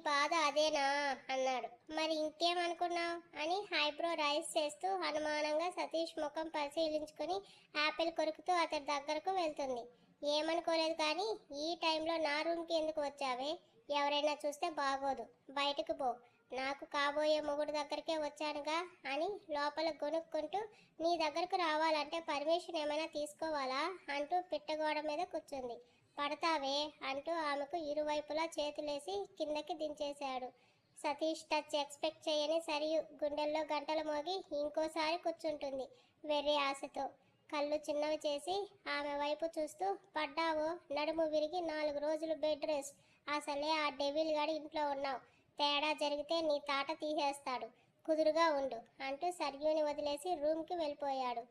బాధ అదేనా అన్నాడు. మరి ఇంకేమనుకున్నావు అని ఐబ్రో రైస్ చేస్తూ అనుమానంగా సతీష్ ముఖం పరిశీలించుకుని యాపిల్ కొరుకుతూ అతడి దగ్గరకు వెళ్తుంది. ఏమనుకోలేదు కానీ ఈ టైంలో నా రూమ్కి ఎందుకు వచ్చావే? ఎవరైనా చూస్తే బాగోదు, బయటకు పో. నాకు కాబోయే మొగుడు దగ్గరికే వచ్చానుగా అని లోపల గొనుక్కుంటూ నీ దగ్గరకు రావాలంటే పర్మిషన్ ఏమైనా తీసుకోవాలా అంటూ పిట్టగోడ మీద కూర్చుంది. పడతావే అంటూ ఆమెకు ఇరువైపులా చేతులేసి కిందకి దించేశాడు. సతీష్ టచ్ ఎక్స్పెక్ట్ చేయని సరియు గుండెల్లో గంటలు మోగి ఇంకోసారి కూర్చుంటుంది వెర్రి ఆశతో. కళ్ళు చిన్నవి చేసి ఆమె వైపు చూస్తూ, పడ్డావో నడుము విరిగి 4 రోజులు బెడ్ రెస్ట్. అసలే ఆ డెవిల్ గాడి ఇంట్లో ఉన్నావు. తేడా జరిగితే నీ తాట తీసేస్తాడు. కుదురుగా ఉండు అంటూ సర్యూని వదిలేసి రూమ్కి వెళ్ళిపోయాడు.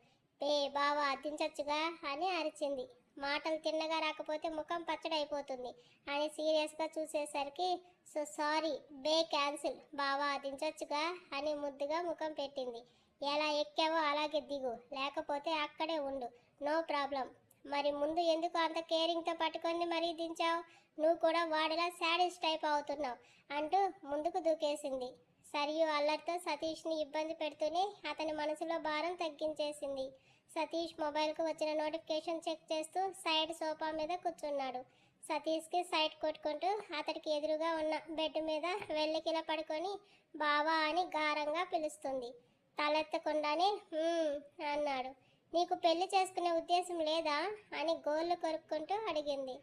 బావా దించొచ్చుగా అని అరిచింది. మాటలు తిన్నగా రాకపోతే ముఖం పచ్చడైపోతుంది అని సీరియస్గా చూసేసరికి సో సారీ బే క్యాన్సిల్, బావా దించొచ్చుగా అని ముద్దుగా ముఖం పెట్టింది. ఎలా ఎక్కావో అలాగే దిగు, లేకపోతే అక్కడే ఉండు, నో ప్రాబ్లం. మరి ముందు ఎందుకు అంత కేరింగ్తో పట్టుకొని మరీ దించావు? నువ్వు కూడా వాడిలా శాడిస్ట్ టైప్ అవుతున్నావు అంటూ ముందుకు దూకేసింది. సరియు అల్లరితో సతీష్ని ఇబ్బంది పెడుతూనే అతని మనసులో భారం తగ్గించేసింది. సతీష్ మొబైల్కు వచ్చిన నోటిఫికేషన్ చెక్ చేస్తూ సైడ్ సోఫా మీద కూర్చున్నాడు. సతీష్కి సైట్ కొట్టుకుంటూ అతడికి ఎదురుగా ఉన్న బెడ్ మీద వెల్లికిలా పడుకొని బావా అని గారంగా పిలుస్తుంది. తలెత్తకుండానే అన్నాడు. నీకు పెళ్లి చేసుకునే ఉద్దేశం లేదా అని గోళ్ళు కొరుక్కుంటూ అడిగింది.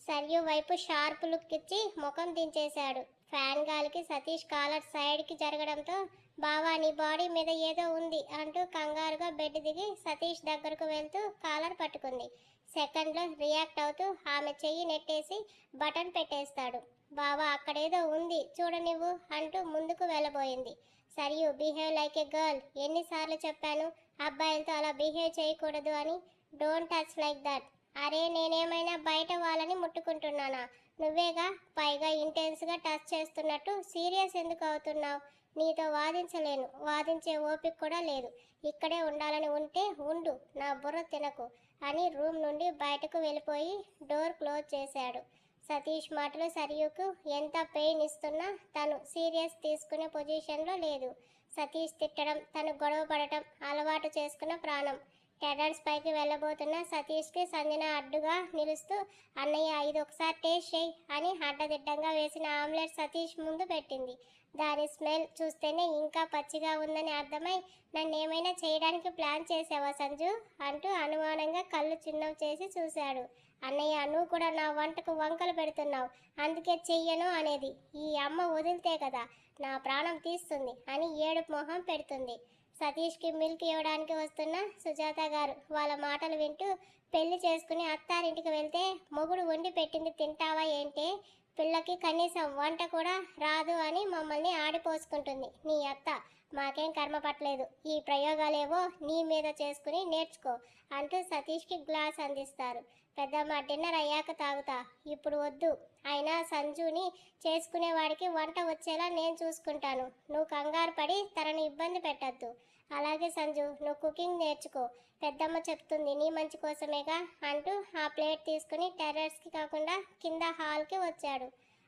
సరియు వైపు షార్ప్ లుక్ ఇచ్చి ముఖం దించేశాడు. ఫ్యాన్ గాలికి సతీష్ కాలర్ సైడ్కి జరగడంతో బావా నీ బాడీ మీద ఏదో ఉంది అంటూ కంగారుగా బెడ్ దిగి సతీష్ దగ్గరకు వెళ్తూ కాలర్ పట్టుకుంది. సెకండ్లో రియాక్ట్ అవుతూ ఆమె చెయ్యి నెట్టేసి బటన్ పెట్టేస్తాడు. బావా అక్కడేదో ఉంది చూడనివ్వు అంటూ ముందుకు వెళ్ళబోయింది. Sarayu behave like a girl, ఎన్నిసార్లు చెప్పాను అబ్బాయిలతో అలా బిహేవ్ చేయకూడదు అని. Don't touch like that. అరే నేనేమైనా బయట వాళ్ళని ముట్టుకుంటున్నానా? నువ్వేగా, పైగా ఇంటెన్స్గా టచ్ చేస్తున్నట్టు సీరియస్ ఎందుకు అవుతున్నావు? నీతో వాదించలేను, వాదించే ఓపిక కూడా లేదు. ఇక్కడే ఉండాలని ఉంటే ఉండు, నా బుర్ర తినకు అని రూమ్ నుండి బయటకు వెళ్ళిపోయి డోర్ క్లోజ్ చేశాడు. సతీష్ మాటలు సరియుకు ఎంత పెయిన్ ఇస్తున్నా తను సీరియస్ తీసుకునే పొజిషన్లో లేదు. సతీష్ తిట్టడం, తను గొడవ పడటం అలవాటు చేసుకున్న ప్రాణం. టెర్రస్ పైకి వెళ్ళబోతున్న సతీష్కి సంజన అడ్డుగా నిలుస్తూ అన్నయ్య ఇది ఒకసారి టేస్ట్ చేయి అని అడ్డదిడ్డంగా వేసిన ఆమ్లెట్ సతీష్ ముందు పెట్టింది. దాని స్మెల్ చూస్తేనే ఇంకా పచ్చిగా ఉందని అర్థమై నన్నేమైనా చేయడానికి ప్లాన్ చేసావా సంజు అంటూ అనుమానంగా కళ్ళు చిన్నవి చేసి చూశాడు. అన్నయ్య నువ్వు కూడా నా వంటకు వంకలు పెడుతున్నావు, అందుకే చెయ్యను అనేది. ఈ అమ్మ వదిలితే కదా నా ప్రాణం తీస్తుంది అని ఏడుపు మొహం పెడుతుంది. సతీష్కి మిల్క్ ఇవ్వడానికి వస్తున్న సుజాత గారు వాళ్ళ మాటలు వింటూ పెళ్లి చేసుకుని అత్తారింటికి వెళ్తే మొగుడు వండి పెట్టింది తింటావా ఏంటే? పిల్లకి కనీసం వంట కూడా రాదు అని మమ్మల్ని ఆడిపోసుకుంటుంది నీ అత్త. మాకేం కర్మ పట్టలేదు, ఈ ప్రయోగాలేవో నీ మీద చేసుకుని నేర్చుకో అంటూ సతీష్కి గ్లాస్ అందిస్తారు. పెద్దమ్మ డిన్నర్ అయ్యాక తాగుతా, ఇప్పుడు వద్దు. అయినా సంజుని చేసుకునేవాడికి వంట వచ్చేలా నేను చూసుకుంటాను, నువ్వు కంగారు పడి తనని ఇబ్బంది పెట్టద్దు. అలాగే సంజు నువ్వు కుకింగ్ నేర్చుకో, పెద్దమ్మ చెప్తుంది నీ మంచి కోసమేగా అంటూ ఆ ప్లేట్ తీసుకుని టెర్రస్కి కాకుండా కింద హాల్కి వచ్చాడు.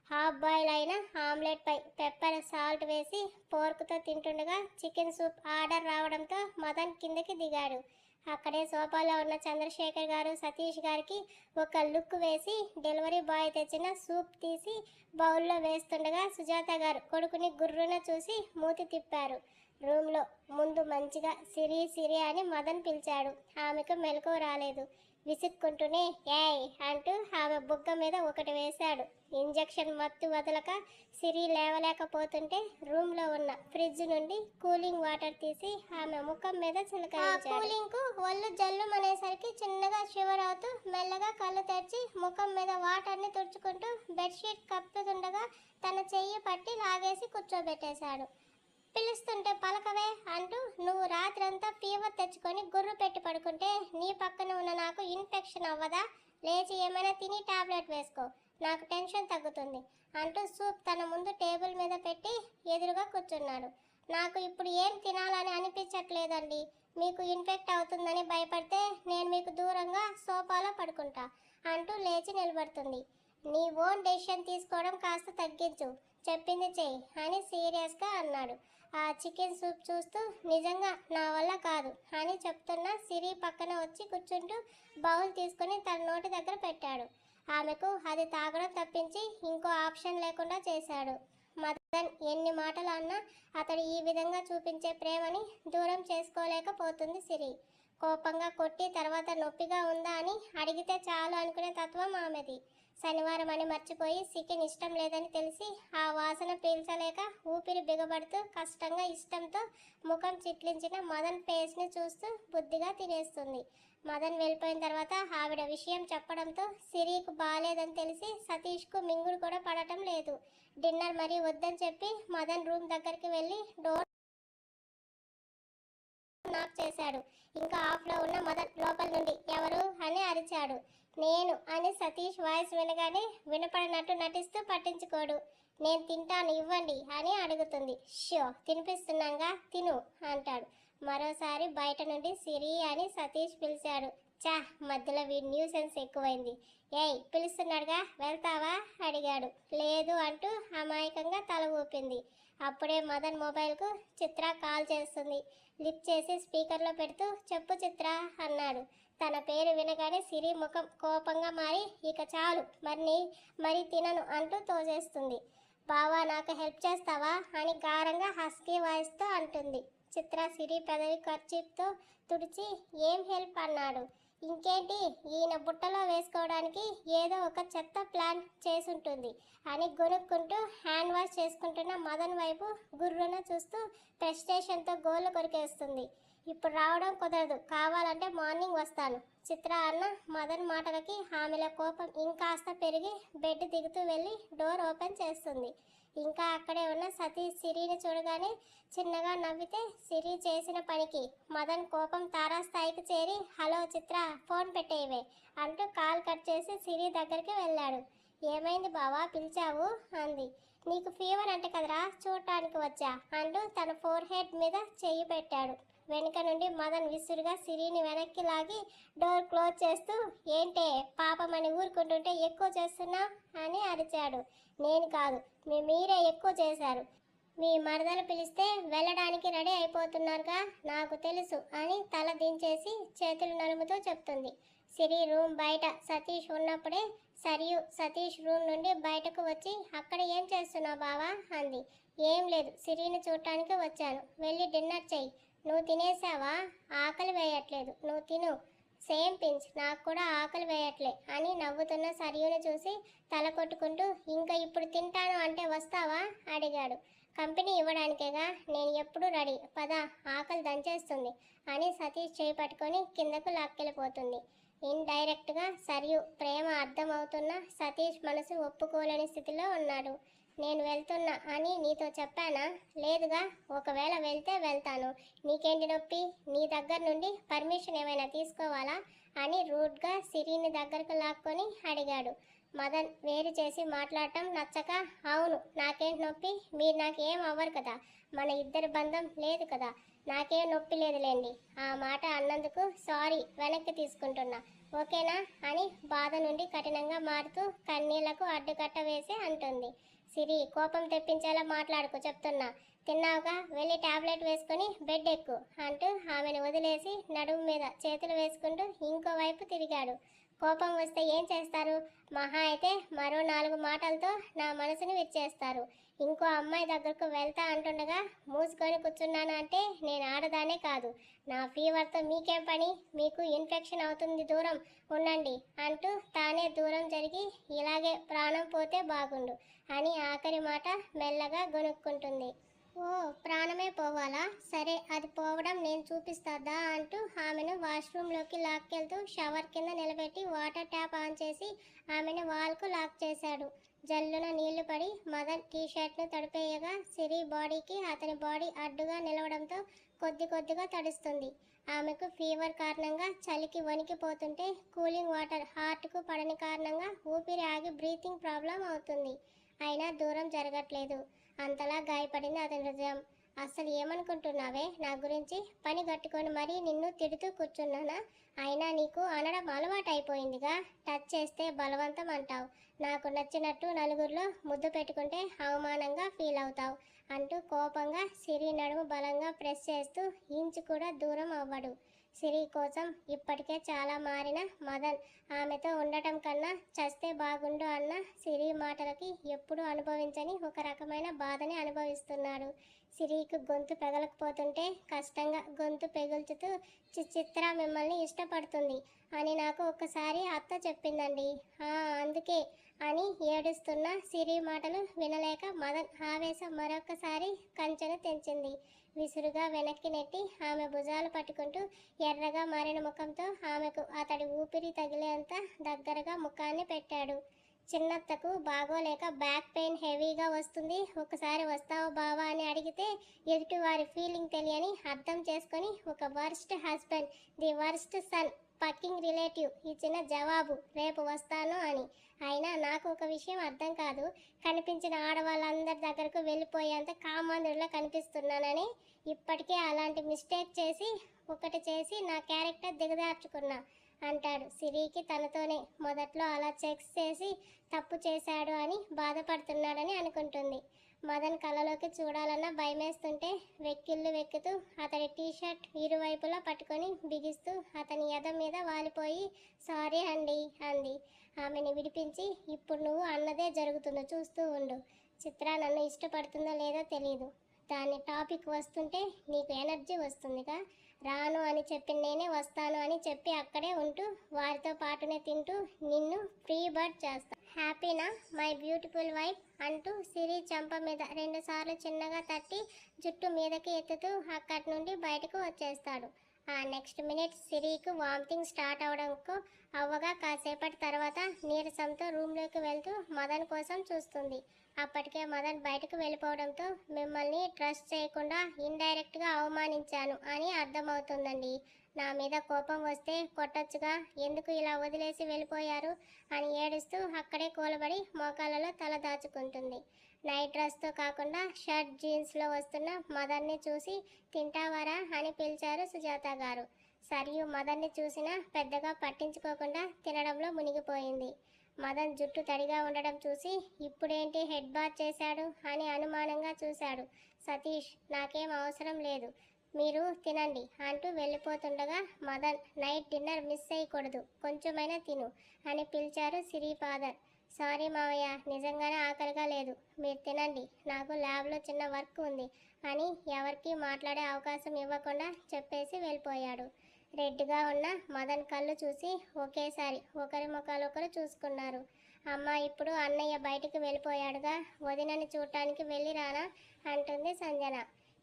హాఫ్ బాయిల్ అయిన ఆమ్లెట్ పై పెప్పర్ సాల్ట్ వేసి పోర్కుతో తింటుండగా చికెన్ సూప్ ఆర్డర్ రావడంతో మదన్ కిందకి దిగాడు. అక్కడే సోఫాలో ఉన్న చంద్రశేఖర్ గారు సతీష్ గారికి ఒక లుక్ వేసి డెలివరీ బాయ్ తెచ్చిన సూప్ తీసి బౌల్లో వేస్తుండగా సుజాత గారు కొడుకుని గుర్రున చూసి మూతి తిప్పారు. రూమ్లో ముందు మంచిగా సిరి సిరి అని మదన్ పిలిచాడు. ఆమెకు మెలకువ రాలేదు. విసుక్కుంటూనే ఏయ్ అంటూ ఆమె బుగ్గ మీద ఒకటి వేశాడు. ఇంజెక్షన్ మత్తు వదలక సిరి లేవలేకపోతుంటే రూమ్లో ఉన్న ఫ్రిడ్జ్ నుండి కూలింగ్ వాటర్ తీసి ఆమె ముఖం మీద చిలకరించాడు. కూలింగ్కు ఒళ్ళు జల్లు అనేసరికి చిన్నగా షివర్ అవుతూ మెల్లగా కళ్ళు తెరిచి ముఖం మీద వాటర్ని తుడుచుకుంటూ బెడ్షీట్ కప్పుతుండగా తన చెయ్యి పట్టి లాగేసి కూర్చోబెట్టేశాడు. పిలుస్తుంటే పలకవే అంటూ నువ్వు రాత్రంతా ఫీవర్ తెచ్చుకొని గుర్రు పెట్టి పడుకుంటే నీ పక్కన ఉన్న నాకు ఇన్ఫెక్షన్ అవ్వదా? లేచి ఏమైనా తిని టాబ్లెట్ వేసుకో, నాకు టెన్షన్ తగ్గుతుంది అంటూ సూప్ తన ముందు టేబుల్ మీద పెట్టి ఎదురుగా కూర్చున్నాడు. నాకు ఇప్పుడు ఏం తినాలని అనిపించట్లేదండి, మీకు ఇన్ఫెక్ట్ అవుతుందని భయపడితే నేను మీకు దూరంగా సోఫాలో పడుకుంటా అంటూ లేచి నిలబడుతుంది. నీ ఓన్ డెసిషన్ తీసుకోవడం కాస్త తగ్గించు. చెప్పింది చెయ్యి అని సీరియస్గా అన్నాడు. ఆ చికెన్ సూప్ చూస్తూ నిజంగా నా వల్ల కాదు అని చెప్తున్న సిరి పక్కన వచ్చి కూర్చుంటూ బౌల్ తీసుకుని తన నోటి దగ్గర పెట్టాడు. ఆమెకు అది తాగడం తప్పించి ఇంకో ఆప్షన్ లేకుండా చేశాడు. మదన్ ఎన్ని మాటలు అన్నా అతడు ఈ విధంగా చూపించే ప్రేమని దూరం చేసుకోలేకపోతుంది సిరి. కోపంగా కొట్టి తర్వాత నొప్పిగా ఉందా అని అడిగితే చాలు అనుకునే తత్వం ఆమెది. శనివారం అని మర్చిపోయి చికెన్ ఇష్టం లేదని తెలిసి ఆ వాసన పీల్చలేక ఊపిరి బిగబడుతూ కష్టంగా ఇష్టంతో ముఖం చిట్లించిన మదన్ ఫేస్ని చూస్తూ బుద్ధిగా తినేస్తుంది. మదన్ వెళ్ళిపోయిన తర్వాత ఆవిడ విషయం చెప్పడంతో సిరికి బాగాలేదని తెలిసి సతీష్కు మింగుడు కూడా పడటం లేదు. డిన్నర్ మరీ వద్దని చెప్పి మదన్ రూమ్ దగ్గరికి వెళ్ళి డోర్ నాక్ చేశాడు. ఇంకా ఆఫ్లో ఉన్న మదన్ లోపల నుండి ఎవరు అని అరిచాడు. నేను అని సతీష్ వాయిస్ వినగానే వినపడినట్టు నటిస్తూ పట్టించుకోడు. నేను తింటాను ఇవ్వండి అని అడుగుతుంది. షో తినిపిస్తున్నాగా తిను అంటాడు. మరోసారి బయట నుండి సిరి అని సతీష్ పిలిచాడు. చా మధ్యలో వీడి న్యూసెన్స్ ఎక్కువైంది. ఏయ్ పిలుస్తున్నాడుగా వెళ్తావా అడిగాడు. లేదు అంటూ అమాయకంగా తల ఊపింది. అప్పుడే మదన్ మొబైల్కు చిత్ర కాల్ చేస్తుంది. లిఫ్ట్ చేసి స్పీకర్లో పెడుతూ చెప్పు చిత్ర అన్నాడు. తన పేరు వినగానే సిరి ముఖం కోపంగా మారి ఇక చాలు మరి తినను అంటూ తోచేస్తుంది. బావా నాకు హెల్ప్ చేస్తావా అని గారంగా హస్కీ వాయిస్తో అంటుంది. చిత్ర సిరి పెదవి కర్చీప్తో తుడిచి ఏం హెల్ప్ అన్నాడు. ఇంకేంటి ఈయన బుట్టలో వేసుకోవడానికి ఏదో ఒక చెత్త ప్లాన్ చేసుంటుంది అని గొనుక్కుంటూ హ్యాండ్ వాష్ చేసుకుంటున్న మదన్ వైపు గుర్రున చూస్తూ ప్రెస్టేషన్తో గోళ్ళు కొరికేస్తుంది. ఇప్పుడు రావడం కుదరదు, కావాలంటే మార్నింగ్ వస్తాను. చిత్ర అన్న మదన్ మాటలకి ఆమెల కోపం ఇంకాస్త పెరిగి బెడ్ దిగుతూ వెళ్ళి డోర్ ఓపెన్ చేస్తుంది. ఇంకా అక్కడే ఉన్న సతీష్ సిరిని చూడగానే చిన్నగా నవ్వితే సిరి చేసిన పనికి మదన్ కోపం తారాస్థాయికి చేరి హలో చిత్ర ఫోన్ పెట్టేవే అంటూ కాల్ కట్ చేసి సిరి దగ్గరికి వెళ్ళాడు. ఏమైంది బావా పిలిచావు అంది. నీకు ఫీవర్ అంటే కదరా చూడటానికి వచ్చా అంటూ తన ఫోర్ హెడ్ మీద చెయ్యి పెట్టాడు. వెనుక నుండి మదన్ విసురుగా సిరిని వెనక్కి లాగి డోర్ క్లోజ్ చేస్తూ ఏంటే పాపమని ఊరుకుంటుంటే ఎక్కువ చేస్తున్నా అని అరిచాడు. నేను కాదు మీరే ఎక్కువ చేశారు. మీ మరదలు పిలిస్తే వెళ్ళడానికి రెడీ అయిపోతున్నారుగా నాకు తెలుసు అని తల దించేసి చేతులు నలుముతూ చెప్తుంది. సిరి రూమ్ బయట సతీష్ ఉన్నప్పుడే సరియు సతీష్ రూమ్ నుండి బయటకు వచ్చి అక్కడ ఏం చేస్తున్నావు బావా అంది. ఏం లేదు సిరిని చూడటానికి వచ్చాను, వెళ్ళి డిన్నర్ చెయ్యి. నువ్వు తినేసావా? ఆకలి వేయట్లేదు, నువ్వు తిను. సేమ్ పించ్ నాకు కూడా ఆకలి వేయట్లే అని నవ్వుతున్న సరియుని చూసి తల కొట్టుకుంటూ ఇంకా ఇప్పుడు తింటాను అంటే వస్తావా అడిగాడు. కంపెనీ ఇవ్వడానికేగా నేను ఎప్పుడు రెడీ పద ఆకలి దంచేస్తుంది అని సతీష్ చేయి పట్టుకొని కిందకు లాక్కెళ్ళిపోతుంది. ఇండైరెక్ట్గా సరియు ప్రేమ అర్థమవుతున్న సతీష్ మనసు ఒప్పుకోలేని స్థితిలో ఉన్నాడు. నేను వెళ్తున్నా అని నీతో చెప్పానా? లేదుగా. ఒకవేళ వెళ్తే వెళ్తాను, నీకేంటి నొప్పి? నీ దగ్గర నుండి పర్మిషన్ ఏమైనా తీసుకోవాలా అని రూడ్గా సిరిని దగ్గరకు లాక్కొని అడిగాడు. మదన్ వేరు చేసి మాట్లాడటం నచ్చక అవును నాకేంటి నొప్పి, మీరు నాకేం అవ్వరు కదా, మన ఇద్దరి బంధం లేదు కదా, నాకేం నొప్పి లేదులేండి. ఆ మాట అన్నందుకు సారీ, వెనక్కి తీసుకుంటున్నా, ఓకేనా అని బాధ నుండి కఠినంగా మారుతూ కన్నీళ్లకు అడ్డుకట్ట వేసి అంటుంది. సిరి కోపం తెప్పించేలా మాట్లాడుకో చెప్తున్నా. తిన్నావుగా, వెళ్ళి టాబ్లెట్ వేసుకొని బెడ్ ఎక్కు అంటూ ఆమెను వదిలేసి నడుము మీద చేతులు వేసుకుంటూ ఇంకోవైపు తిరిగాడు. కోపం వస్తే ఏం చేస్తారు? మహా అయితే మరో 4 మాటలతో నా మనసుని విచ్చేస్తారు. ఇంకో అమ్మాయి దగ్గరకు వెళ్తా అంటుండగా మూసుకొని కూర్చున్నాను అంటే నేను ఆడదానే కాదు. నా ఫీవర్తో మీకేం పని? మీకు ఇన్ఫెక్షన్ అవుతుంది, దూరం ఉండండి అంటూ తానే దూరం జరిగి ఇలాగే ప్రాణం పోతే బాగుండు అని ఆఖరి మాట మెల్లగా గొనుక్కుంటుంది. ఓ ప్రాణమే పోవాలా? సరే అది పోవడం నేను చూపిస్తాదా అంటూ ఆమెను వాష్రూమ్లోకి లాక్కెళ్తూ షవర్ కింద నిలబెట్టి వాటర్ ట్యాప్ ఆన్ చేసి ఆమెను వాల్కు లాక్ చేశాడు. జల్లున నీళ్లు పడి మదన్ టీషర్ట్ను తడిపేయగా సిరి బాడీకి అతని బాడీ అడ్డుగా నిలవడంతో కొద్దిగా తడుస్తుంది. ఆమెకు ఫీవర్ కారణంగా చలికి వణికిపోతుంటే కూలింగ్ వాటర్ హార్ట్కు పడని కారణంగా ఊపిరి ఆగి బ్రీతింగ్ ప్రాబ్లం అవుతుంది. అయినా దూరం జరగట్లేదు. అంతలా గాయపడింది అతని హృదయం. అసలు ఏమనుకుంటున్నావే నా గురించి? పని కట్టుకొని మరీ నిన్ను తిడుతూ కూర్చున్నానా? అయినా నీకు అనడం అలవాటు అయిపోయిందిగా. టచ్ చేస్తే బలవంతం అంటావు. నాకు నచ్చినట్టు నలుగురిలో ముద్దు పెట్టుకుంటే అవమానంగా ఫీల్ అవుతావు అంటూ కోపంగా సిరి నడుము బలంగా ప్రెస్ చేస్తూ ఇంచు కూడా దూరం అవ్వడు. సిరి కోసం ఇప్పటికే చాలా మారిన మదన్ ఆమెతో ఉండటం కన్నా చస్తే బాగుండు అన్న సిరి మాటలకి ఎప్పుడూ అనుభవించని ఒక రకమైన బాధని అనుభవిస్తున్నాడు. సిరికి గొంతు పెగలకపోతుంటే కష్టంగా గొంతు పెగుల్చుతూ చిత్ర మిమ్మల్ని ఇష్టపడుతుంది అని నాకు ఒక్కసారి అత్త చెప్పిందండి. అందుకే అని ఏడుస్తున్న సిరి మాటలు వినలేక మదన్ ఆవేశం మరొకసారి కంచెను తెంచింది. విసురుగా వెనక్కి నెట్టి ఆమె భుజాలు పట్టుకుంటూ ఎర్రగా మారిన ముఖంతో ఆమెకు అతడి ఊపిరి తగిలేంత దగ్గరగా ముఖాన్ని పెట్టాడు. చిన్నత్తకు బాగోలేక బ్యాక్ పెయిన్ హెవీగా వస్తుంది, ఒకసారి వస్తావా బావా అని అడిగితే ఎదుటి వారి ఫీలింగ్ తెలియని అర్థం చేసుకొని ఒక worst husband, the worst son, పక్కింగ్ రిలేటివ్ ఇచ్చిన జవాబు రేపు వస్తాను అని. అయినా నాకు ఒక విషయం అర్థం కాదు, కనిపించిన ఆడవాళ్ళందరి దగ్గరకు వెళ్ళిపోయేంత కామాంధుడిలా కనిపిస్తున్నానని. ఇప్పటికే అలాంటి మిస్టేక్ చేసి నా క్యారెక్టర్ దిగదార్చుకున్నా అంటాడు సిరికి తనతోనే. మొదట్లో అలా చెక్స్ చేసి తప్పు చేశాడు అని బాధపడుతున్నాడని అనుకుంటుంది. మదన్ కళ్ళలోకి చూడాలన్న భయమేస్తుంటే వెక్కిళ్ళు వెక్కుతూ అతడి టీషర్ట్ ఇరువైపులా పట్టుకొని బిగిస్తూ అతని ఎద మీద వాలిపోయి సారీ అండి అంది. ఆమెని విడిపించి ఇప్పుడు నువ్వు అన్నదే జరుగుతుందో చూస్తూ ఉండు. చిత్ర నన్ను ఇష్టపడుతుందో లేదో తెలియదు, దాని టాపిక్ వస్తుంటే నీకు ఎనర్జీ వస్తుందిగా. రాను అని చెప్పి నేనే వస్తాను అని చెప్పి అక్కడే ఉంటూ వారితో పాటునే తింటూ నిన్ను ఫ్రీ బర్డ్ చేస్తా. హ్యాపీనా మై బ్యూటిఫుల్ వైఫ్ అంటూ సిరి చెంప మీద 2 సార్లు చిన్నగా తట్టి జుట్టు మీదకి ఎత్తుతూ అక్కడి నుండి బయటకు వచ్చేస్తాడు. ఆ నెక్స్ట్ మినిట్ సిరికి వామిటింగ్ స్టార్ట్ అవడంకు అవ్వగా కాసేపటి తర్వాత నీరసంతో రూమ్లోకి వెళ్తూ మదన్ కోసం చూస్తుంది. అప్పటికే మదన్ బయటకు వెళ్ళిపోవడంతో మిమ్మల్ని ట్రస్ట్ చేయకుండా ఇండైరెక్ట్గా అవమానించాను అని అర్థమవుతుందండి. నా మీద కోపం వస్తే కొట్టొచ్చుగా, ఎందుకు ఇలా వదిలేసి వెళ్ళిపోయారు అని ఏడుస్తూ అక్కడే కూలబడి మోకాళ్ళలో తల దాచుకుంటుంది. నైట్ డ్రెస్తో కాకుండా షర్ట్ జీన్స్లో వస్తున్న మదన్ని చూసి తింటావారా అని పిలిచారు సుజాత గారు. సరియు మదన్ని చూసినా పెద్దగా పట్టించుకోకుండా తినడంలో మునిగిపోయింది. మదన్ జుట్టు తడిగా ఉండడం చూసి ఇప్పుడేంటి హెడ్ బాత్ చేశాడు అని అనుమానంగా చూశాడు. సతీష్ నాకేం అవసరం లేదు, మీరు తినండి అంటూ వెళ్ళిపోతుండగా మదన్ నైట్ డిన్నర్ మిస్ చేయకూడదు, కొంచెమైనా తిను అని పిలిచారు సిరి ఫాదర్. సారీ మావయ్య, నిజంగానే ఆకలిగా లేదు, మీరు తినండి, నాకు ల్యాబ్లో చిన్న వర్క్ ఉంది అని ఎవరికీ మాట్లాడే అవకాశం ఇవ్వకుండా చెప్పేసి వెళ్ళిపోయాడు. రెడ్గా ఉన్న మదన్ కళ్ళు చూసి ఒకేసారి ఒకరి ముఖాలు ఒకరు చూసుకున్నారు. అమ్మ ఇప్పుడు అన్నయ్య బయటికి వెళ్ళిపోయాడుగా, వదినని చూడటానికి వెళ్ళి రానా అంటుంది సంజన.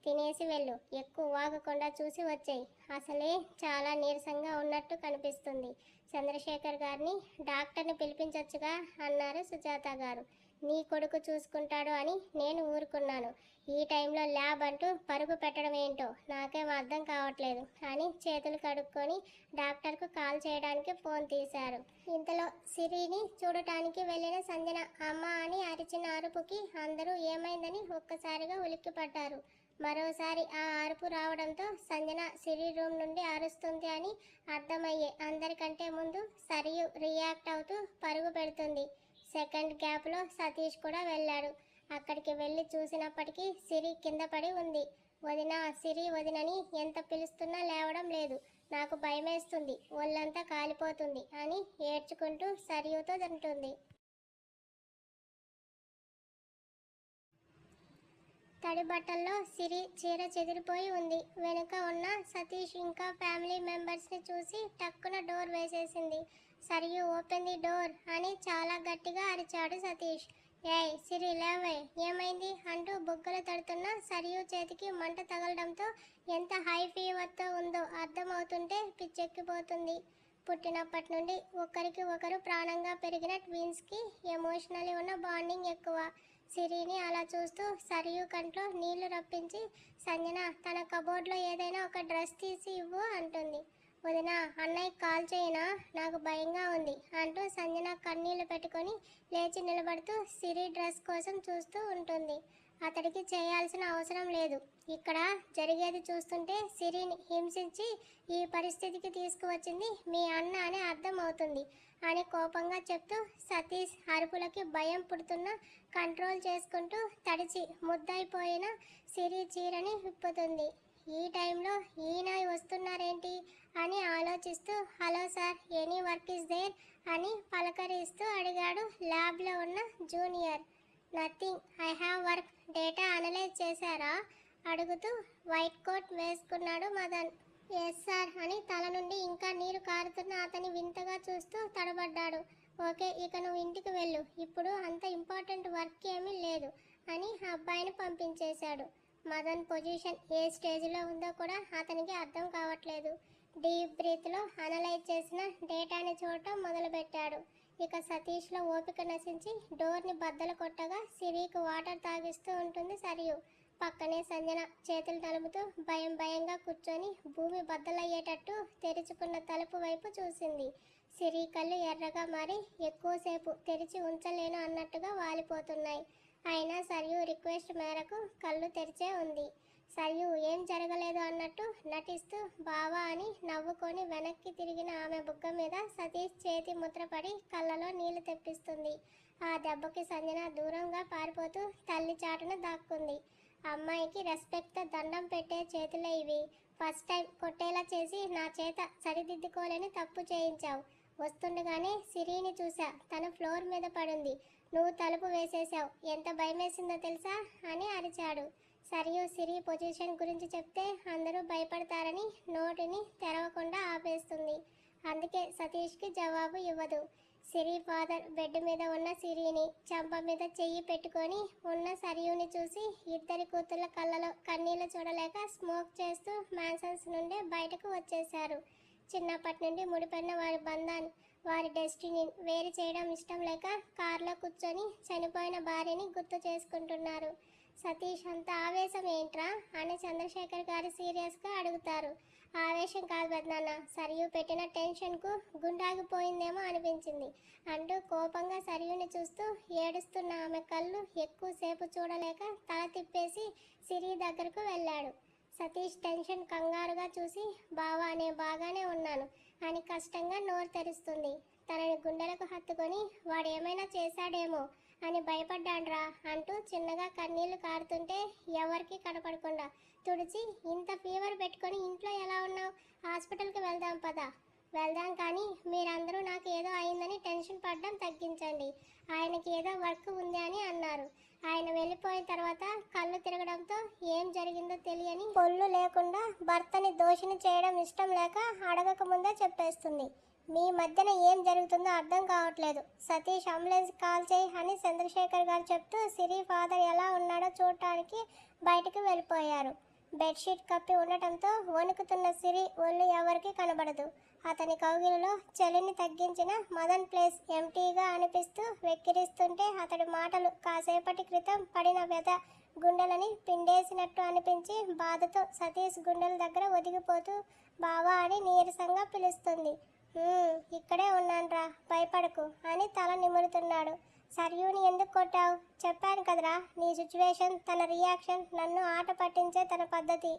తినేసి వెళ్ళు, ఎక్కువ వాగకుండా చూసి వచ్చేయి, అసలే చాలా నీరసంగా ఉన్నట్టు కనిపిస్తుంది. చంద్రశేఖర్ గారిని డాక్టర్ని పిలిపించొచ్చుగా అన్నారు సుజాత గారు. నీ కొడుకు చూసుకుంటాడు అని నేను ఊరుకున్నాను, ఈ టైంలో ల్యాబ్ అంటూ పరుగు పెట్టడం ఏంటో నాకేం అర్థం కావట్లేదు అని చేతులు కడుక్కొని డాక్టర్కు కాల్ చేయడానికి ఫోన్ తీశారు. ఇంతలో సిరిని చూడటానికి వెళ్ళిన సంజన అమ్మ అని అరిచిన అరుపుకి అందరూ ఏమైందని ఒక్కసారిగా ఉలిక్కిపడ్డారు. మరోసారి ఆ అరుపు రావడంతో సంజన సిరి రూమ్ నుండి అరుస్తుంది అని అర్థమయ్యే అందరికంటే ముందు సరియు రియాక్ట్ అవుతూ పరుగు పెడుతుంది. సెకండ్ గ్యాప్లో సతీష్ కూడా వెళ్ళాడు. అక్కడికి వెళ్ళి చూసినప్పటికీ సిరి కింద పడి ఉంది. వదిన సిరి వదినని ఎంత పిలుస్తున్నా లేవడం లేదు, నాకు భయమేస్తుంది, ఒళ్ళంతా కాలిపోతుంది అని ఏడ్చుకుంటూ సరియుతో తింటుంది. తడి బట్టల్లో సిరి చీర చెదిరిపోయి ఉంది. వెనుక ఉన్న సతీష్ ఇంకా ఫ్యామిలీ మెంబర్స్ని చూసి టక్కున డోర్ వేసేసింది. సరియు ఓపెన్ ది డోర్ అని చాలా గట్టిగా అరిచాడు సతీష్. ఏయ్ సిరి లేవే, ఏమైంది అంటూ బుగ్గలు తడుతున్న సరియు చేతికి మంట తగలడంతో ఎంత హై ఫీవర్తో ఉందో అర్థమవుతుంటే పిచ్చెక్కిపోతుంది. పుట్టినప్పటి నుండి ఒకరికి ఒకరు ప్రాణంగా పెరిగిన ట్విన్స్కి ఎమోషనల్లీ ఉన్న బాండింగ్ ఎక్కువ. సిరిని అలా చూస్తూ సరియు కంట్లో నీళ్లు రప్పించి సంజన తన కబోర్డ్లో ఏదైనా ఒక డ్రెస్ తీసి ఇవ్వు అంటుంది. వదిన అన్నయ్యకి కాల్ చేయనా, నాకు భయంగా ఉంది అంటూ సంజన కన్నీళ్లు పెట్టుకొని లేచి నిలబడుతూ సిరి డ్రెస్ కోసం చూస్తూ ఉంటుంది. అతడికి చేయాల్సిన అవసరం లేదు. ఇక్కడ జరిగేది చూస్తుంటే సిరిని హింసించి ఈ పరిస్థితికి తీసుకువచ్చింది మీ అన్న అని అర్థం అవుతుంది అని కోపంగా చెప్తూ సతీష్ అరుపులకి భయం పుడుతున్నా కంట్రోల్ చేసుకుంటూ తడిచి ముద్దయిపోయిన సిరి చీరని విప్పుతుంది. ఈ టైంలో ఈయన వస్తున్నారేంటి అని ఆలోచిస్తూ hello sir any work is there అని పలకరిస్తూ అడిగాడు ల్యాబ్లో ఉన్న junior. Nothing, I have work. Data analyse చేశారా అడుగుతూ వైట్ కోట్ వేసుకున్నాడు మదన్. ఎస్ సార్ అని తల నుండి ఇంకా నీరు కారుతున్న అతని వింతగా చూస్తూ తడబడ్డాడు. ఓకే, ఇక నువ్వు ఇంటికి వెళ్ళు, ఇప్పుడు అంత ఇంపార్టెంట్ వర్క్ ఏమీ లేదు అని అబ్బాయిని పంపించేశాడు. మదన్ పొజిషన్ ఏ స్టేజ్లో ఉందో కూడా అతనికి అర్థం కావట్లేదు. డీప్ బ్రీత్లో అనలైజ్ చేసిన డేటాని చూడటం మొదలుపెట్టాడు. ఇక సతీష్లో ఓపిక నశించి డోర్ని బద్దలు కొట్టగా సిరికి వాటర్ తాగిస్తూ ఉంటుంది సరియు. పక్కనే సంజన చేతులు తలుపుతూ భయంగా కూర్చొని భూమి బద్దలయ్యేటట్టు తెరుచుకున్న తలుపు వైపు చూసింది. సిరి కళ్ళు ఎర్రగా మారి ఎక్కువసేపు తెరిచి ఉంచలేను అన్నట్టుగా వాలిపోతున్నాయి. అయినా సరియు రిక్వెస్ట్ మేరకు కళ్ళు తెరిచే ఉంది. సరియు ఏం జరగలేదు అన్నట్టు నటిస్తూ బావా అని నవ్వుకొని వెనక్కి తిరిగిన ఆమె బుగ్గ మీద సతీష్ చేతి ముద్రపడి కళ్ళలో నీళ్లు తెప్పిస్తుంది. ఆ దెబ్బకి సంజన దూరంగా పారిపోతూ తల్లి చాటున దాక్కుంది. అమ్మాయికి రెస్పెక్ట్తో దండం పెట్టే చేతులే ఇవి. ఫస్ట్ టైం కొట్టేలా చేసి నా చేత సరిదిద్దుకోలేని తప్పు చేయించావు. వస్తుండగానే సిరిని చూసా, తన ఫ్లోర్ మీద పడుంది. నువ్వు తలుపు వేసేసావు, ఎంత భయమేసిందో తెలుసా అని అరిచాడు. సరియు సిరి పొజిషన్ గురించి చెప్తే అందరూ భయపడతారని నోటిని తెరవకుండా ఆపేస్తుంది. అందుకే సతీష్కి జవాబు ఇవ్వదు. సిరి ఫాదర్ బెడ్ మీద ఉన్న సిరిని చెంప మీద చెయ్యి పెట్టుకొని ఉన్న సరియుని చూసి ఇద్దరి కూతుళ్ళ కళ్ళలో కన్నీళ్లు చూడలేక స్మోక్ చేస్తూ మ్యాన్సన్స్ నుండి బయటకు వచ్చేశారు. చిన్నప్పటి నుండి ముడిపడిన వారి బంధాన్ని, వారి డెస్టినీని వేరు చేయడం ఇష్టం లేక కారులో కూర్చొని చనిపోయిన భార్యని గుర్తు చేసుకుంటున్నారు. సతీష్ అంత ఆవేశం ఏంట్రా అని చంద్రశేఖర్ గారు సీరియస్గా అడుగుతారు. ఆవేశం కాదు పెద్దనాన్న, సరియు పెట్టిన టెన్షన్కు గుండాగిపోయిందేమో అనిపించింది అంటూ కోపంగా సరియుని చూస్తూ ఏడుస్తున్న ఆమె కళ్ళు ఎక్కువసేపు చూడలేక తల తిప్పేసి సిరి దగ్గరకు వెళ్ళాడు. సతీష్ టెన్షన్ కంగారుగా చూసి బావా నేను బాగానే ఉన్నాను అని కష్టంగా నోరు తెరుస్తుంది. తనని గుండెలకు హత్తుకొని వాడు ఏమైనా చేశాడేమో అని భయపడ్డాన్రా అంటూ చిన్నగా కన్నీళ్లు కారుతుంటే ఎవరికి కనపడకుండా తుడిచి ఇంత ఫీవర్ పెట్టుకొని ఇంట్లో ఎలా ఉన్నావు, హాస్పిటల్కి వెళ్దాం పదా. వెళ్దాం కానీ మీరందరూ నాకు ఏదో అయిందని టెన్షన్ పడడం తగ్గించండి, ఆయనకి ఏదో వర్క్ ఉంది అని అన్నారు. ఆయన వెళ్ళిపోయిన తర్వాత కళ్ళు తిరగడంతో ఏం జరిగిందో తెలియని పొల్లు లేకుండా భర్తని దోషిని చేయడం ఇష్టం లేక అడగక ముందే చెప్పేస్తుంది. మీ మధ్యన ఏం జరుగుతుందో అర్థం కావట్లేదు. సతీష్ అంబులెన్స్ కాల్ చేయి అని చంద్రశేఖర్ గారు చెప్తూ సిరి ఫాదర్ ఎలా ఉన్నాడో చూడటానికి బయటకు వెళ్ళిపోయారు. బెడ్షీట్ కప్పి ఉండటంతో వణుకుతున్న సిరి ఒళ్ళు ఎవరికి కనబడదు. అతని కౌగిలిలో చలిని తగ్గించిన మదన్ ప్లేస్ ఎంటీగా అనిపిస్తూ వెక్కిరిస్తుంటే అతడి మాటలు కాసేపటి క్రితం పడిన వ్యధ గుండెలని పిండేసినట్టు అనిపించి బాధతో సతీష్ గుండెల దగ్గర ఒదిగిపోతూ బావా అని నీరసంగా పిలుస్తుంది. ఇక్కడే ఉన్నాన్రా, భయపడకు అని తల నిమురుతున్నాడు. సర్యూని ఎందుకు కొట్టావు? చెప్పాను కదరా, నీ సిచ్యువేషన్, తన రియాక్షన్ నన్ను ఆట పట్టించే తన పద్ధతి.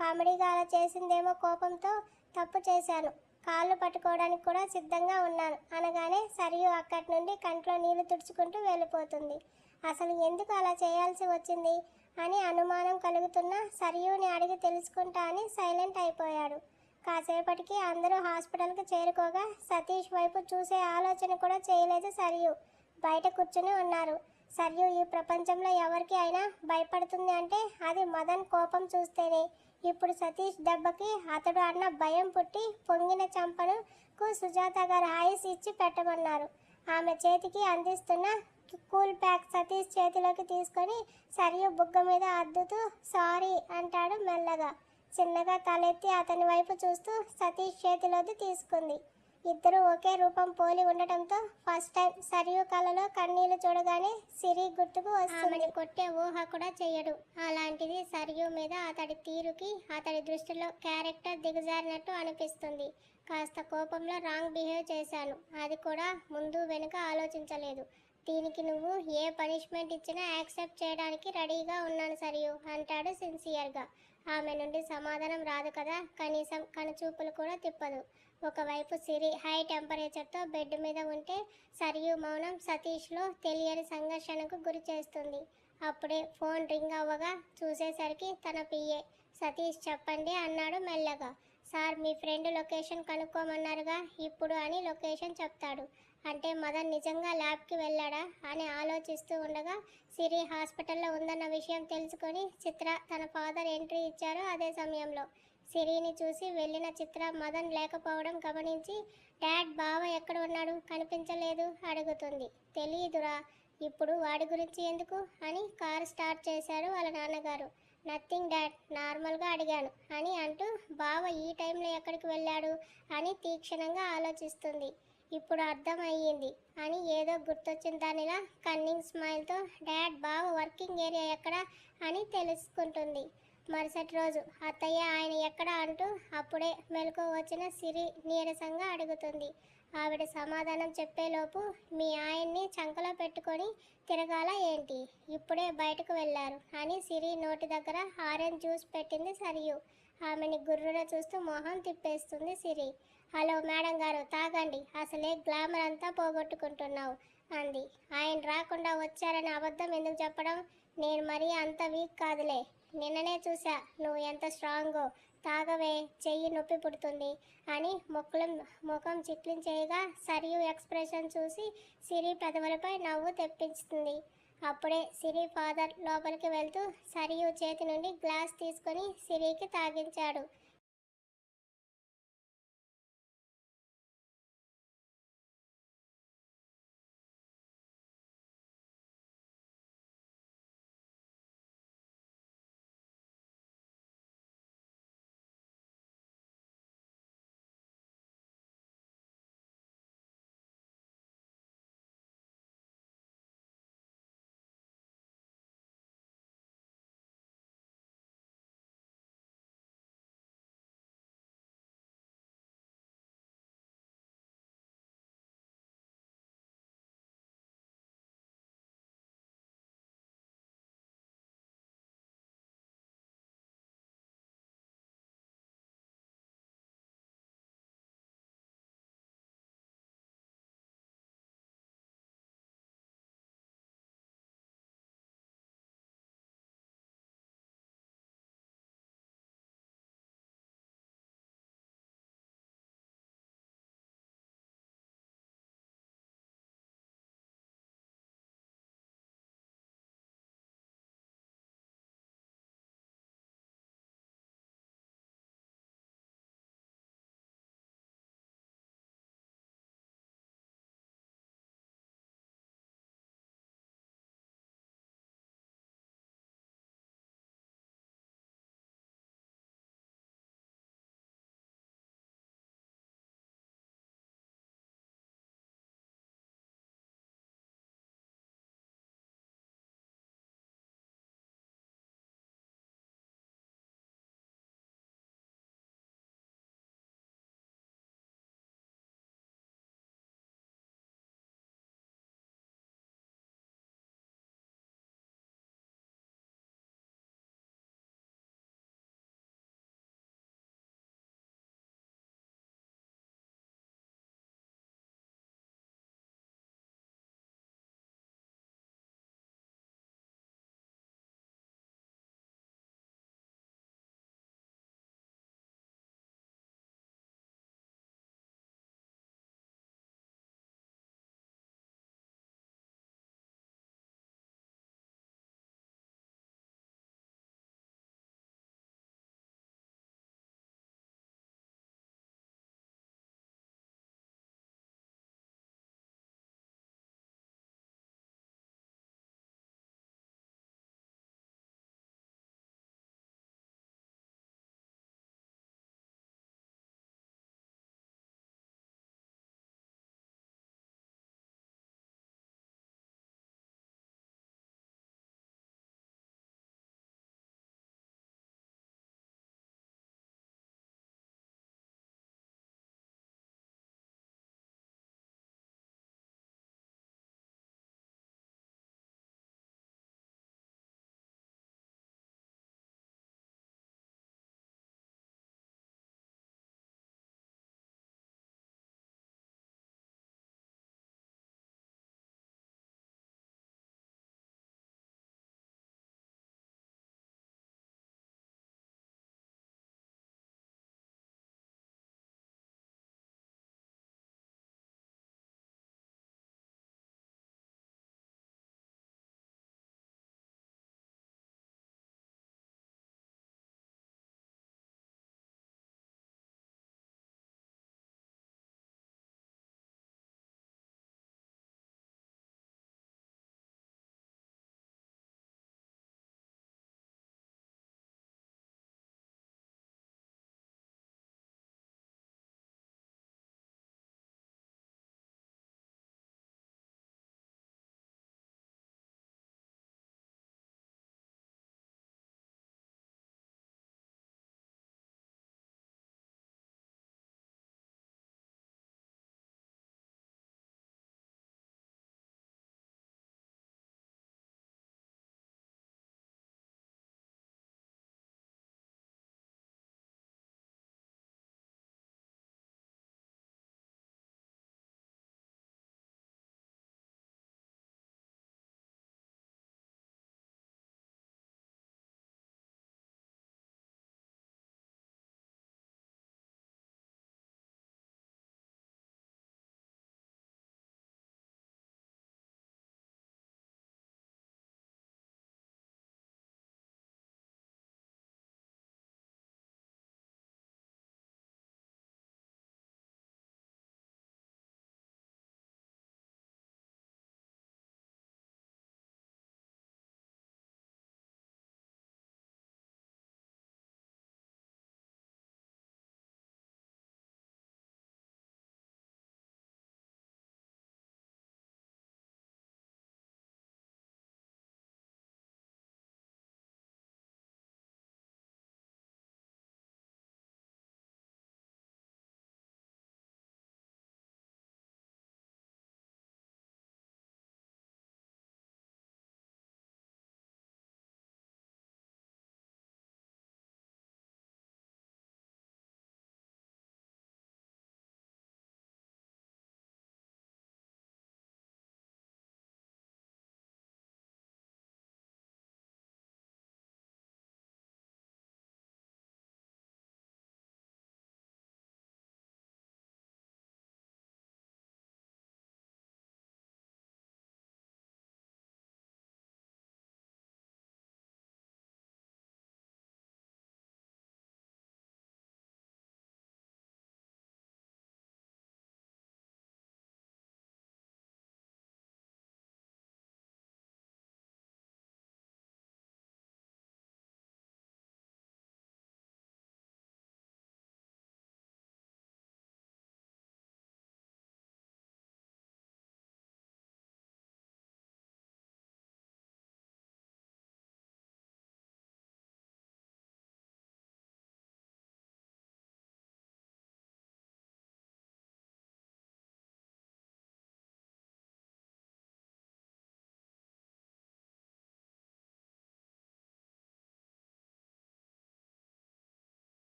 కామెడీగా అలా చేసిందేమో కోపంతో. తప్పు చేశాను, కాళ్ళు పట్టుకోవడానికి కూడా సిద్ధంగా ఉన్నాను అనగానే సరియు అక్కడి నుండి కంట్లో నీళ్లు తుడుచుకుంటూ వెళ్ళిపోతుంది. అసలు ఎందుకు అలా చేయాల్సి వచ్చింది అని అనుమానం కలుగుతున్న సరియుని అడిగి తెలుసుకుంటా అని సైలెంట్ అయిపోయాడు. కాసేపటికి అందరూ హాస్పిటల్కి చేరుకోగా సతీష్ వైపు చూసే ఆలోచన కూడా చేయలేదు సరియు. బయట కూర్చుని ఉన్నారు. సరియు ఈ ప్రపంచంలో ఎవరికి అయినా భయపడుతుంది అంటే అది మదన్ కోపం చూస్తేనే. ఇప్పుడు సతీష్ దెబ్బకి అతడు అన్న భయం పుట్టి పొంగిన చంపనుకు సుజాత గారు ఐస్ ఇచ్చి పెట్టమన్నారు. ఆమె చేతికి అందిస్తున్న కూల్ ప్యాక్ సతీష్ చేతిలోకి తీసుకొని సరియు బుగ్గ మీద అద్దుతూ సారీ అంటాడు మెల్లగా. చిన్నగా తలెత్తి అతని వైపు చూస్తూ సతీష్ చేతిలోది తీసుకుంది. ఇద్దరు ఒకే రూపం పోలి ఉండటంతో ఫస్ట్ టైం సరియు కళ్ళలో కన్నీళ్లు చూడగానే సిరి గుర్తుకు వస్తుంది. కొట్టే ఊహ కూడా చెయ్యడు. అలాంటిది సరియు మీద అతడి తీరుకి అతడి దృష్టిలో క్యారెక్టర్ దిగజారినట్టు అనిపిస్తుంది. కాస్త కోపంలో రాంగ్ బిహేవ్ చేశాను, అది కూడా ముందు వెనుక ఆలోచించలేదు. దీనికి నువ్వు ఏ పనిష్మెంట్ ఇచ్చినా యాక్సెప్ట్ చేయడానికి రెడీగా ఉన్నాను సరియు అంటాడు సిన్సియర్గా. ఆమె నుండి సమాధానం రాదు కదా, కనీసం కనుచూపులు కూడా తిప్పదు. ఒకవైపు సిరి హై టెంపరేచర్తో బెడ్ మీద ఉంటే సరియు మౌనం సతీష్లో తెలియని సంఘర్షణకు గురి చేస్తుంది. అప్పుడే ఫోన్ రింగ్ అవ్వగా చూసేసరికి తన పిఏ. సతీష్ చెప్పండి అన్నాడు మెల్లగా. సార్ మీ ఫ్రెండ్ లొకేషన్ కనుక్కోమన్నారుగా ఇప్పుడు అని లొకేషన్ చెప్తాడు. అంటే మదన్ నిజంగా ల్యాబ్కి వెళ్ళాడా అని ఆలోచిస్తూ ఉండగా సిరి హాస్పిటల్లో ఉందన్న విషయం తెలుసుకొని చిత్ర తన ఫాదర్ ఎంట్రీ ఇచ్చారు. అదే సమయంలో సిరిని చూసి వెళ్ళిన చిత్ర మదన్ లేకపోవడం గమనించి డాడ్ బావ ఎక్కడ ఉన్నాడు కనిపించలేదు అడుగుతుంది. తెలియదురా, ఇప్పుడు వాడి గురించి ఎందుకు అని కారు స్టార్ట్ చేశారు వాళ్ళ నాన్నగారు. నథింగ్ డాడ్, నార్మల్గా అడిగాను అని అంటూ బావ ఈ టైంలో ఎక్కడికి వెళ్ళాడు అని తీక్షణంగా ఆలోచిస్తుంది. ఇప్పుడు అర్థమయ్యింది అని ఏదో గుర్తొచ్చిన దానిలా కన్నింగ్ స్మైల్తో డాడ్ బావ వర్కింగ్ ఏరియా ఎక్కడ అని తెలుసుకుంటుంది. మరుసటి రోజు అత్తయ్య ఆయన ఎక్కడ అంటూ అప్పుడే మెలకు వచ్చిన సిరి నీరసంగా అడుగుతుంది. ఆవిడ సమాధానం చెప్పేలోపు మీ ఆయన్ని చంకలో పెట్టుకొని తిరగాల ఏంటి, ఇప్పుడే బయటకు వెళ్ళారు అని సిరి నోటి దగ్గర ఆరెంజ్ జ్యూస్ పెట్టింది సరియు. ఆమెని గుర్రున చూస్తూ మొహం తిప్పేస్తుంది సిరి. హలో మేడం గారు తాగండి, అసలే గ్లామర్ అంతా పోగొట్టుకుంటున్నావు అంది. ఆయన రాకుండా వచ్చారని అబద్ధం ఎందుకు చెప్పడం, నేను మరీ అంత వీక్ కాదులే, నిన్ననే చూసా నువ్వు ఎంత స్ట్రాంగో, తాగవే చెయ్యి నొప్పి పుడుతుంది అని ముఖం చిట్లించేయగా సరియు ఎక్స్ప్రెషన్ చూసి సిరి పెదవులపై నవ్వు తెప్పిస్తుంది. అప్పుడే సిరి ఫాదర్ లోపలికి వెళ్తూ సరియు చేతి నుండి గ్లాస్ తీసుకొని సిరికి తాగించాడు.